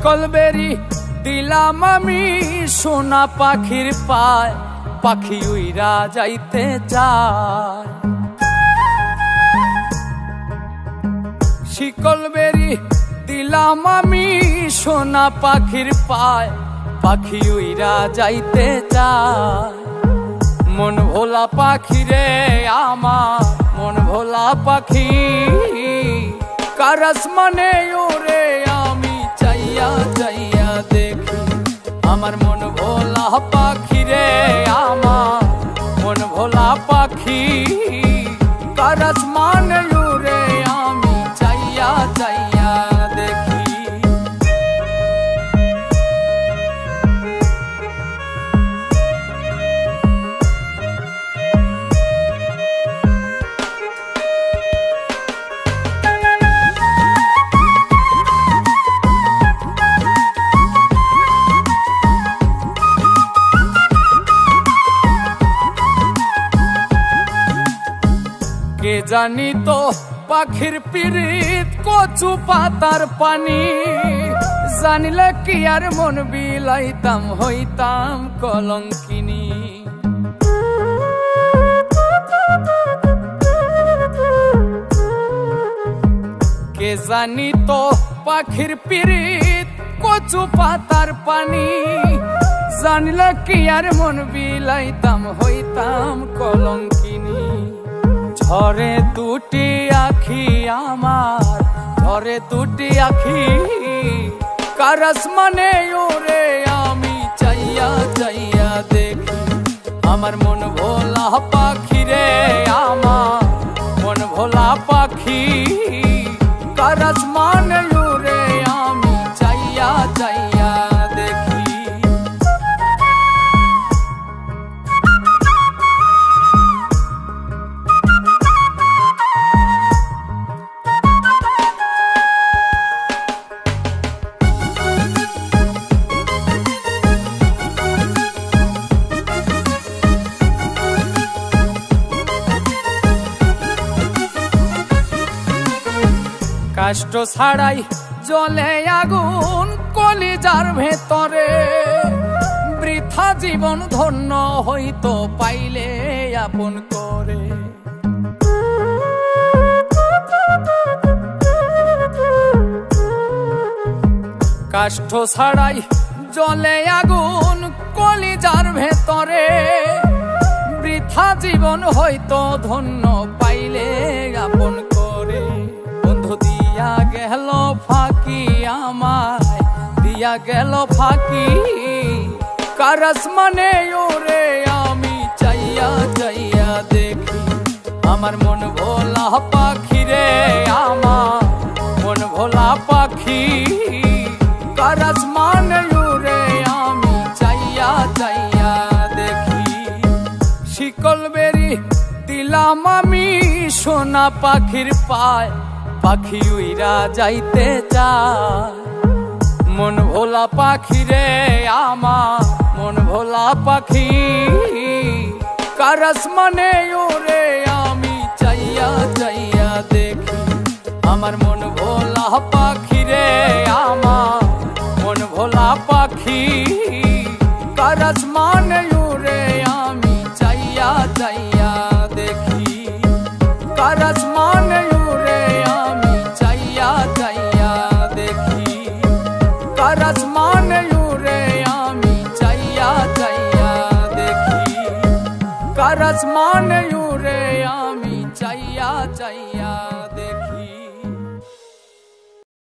শিকল বেরি দিলাম আমি সোনা পাখির পায়, পাখি উইরা যাইতে চায়। শিকল বেরি দিলাম আমি সোনা পাখির পায়, পাখি উইরা যাইতে চায়। মন ভোলা পাখি রে আমার, মন ভোলা পাখি, কার আসমানে ওরে আমি চাইয়া চাইয়া দেখি। আমার মন ভোলা পাখি রে আমার, মন ভোলা পাখি, কার আসমানে ওরে আমি চাইয়া চাইয়া দেখি। কে জানি তো পাখির পিরিত কচু পাতার পানি, জানিলে কি আর মন বিলাইতাম হইতাম কলঙ্কিনী। কে জানি তো পাখির পিরিত কচু পাতার পানি, জানিলে কি আর মন বিলাইতাম হইতাম কলঙ্কিনী। ঝরে দুটি আখি আমার, ঝরে দুটি আখি, কার আসমানে ওরে আমি চাইয়া চাইয়া দেখি। আমার মন ভোলা পাখি রে আমার, মন ভোলা পাখি, কার আসমানে ওরে আমি চাইয়া চাইয়া দেখি। কষ্ট ছাড়াই জ্বলে আগুন কলিজার ভেতরে, বৃথা জীবন ধন্য হইতো পাইলে আপন করে। কষ্ট ছাড়াই জ্বলে আগুন কলিজার ভেতরে, বৃথা জীবন হইতো ধন্য পাইলে আপন করে। বন্ধু দিয়া গেল ফাঁকি আমায়, দিয়া গেল ফাঁকি, কার আসমানে ওরে আমি চাইয়া চাইয়া দেখি। আমার মন ভোলা পাখি রে আমার, মন ভোলা পাখি, কার আসমানে ওরে আমি চাইয়া চাইয়া দেখি। শিকল বেরি দিলাম আমি সোনা পাখির পায়, পাখি উইরা যাইতে চায়। মন ভোলা পাখি রে আমার, মন ভোলা পাখি, কার আসমানে ওরে আমি চাইয়া চাইয়া দেখি। আমার মন ভোলা পাখি রে আমার, মন ভোলা পাখি, কার আসমানে ওরে আমি চাইয়া চাইয়া দেখি। কার আসমানে ওরে আমি চাইয়া চাইয়া দেখি। কার আসমানে ওরে আমি চাইয়া চাইয়া দেখি। কার আসমানে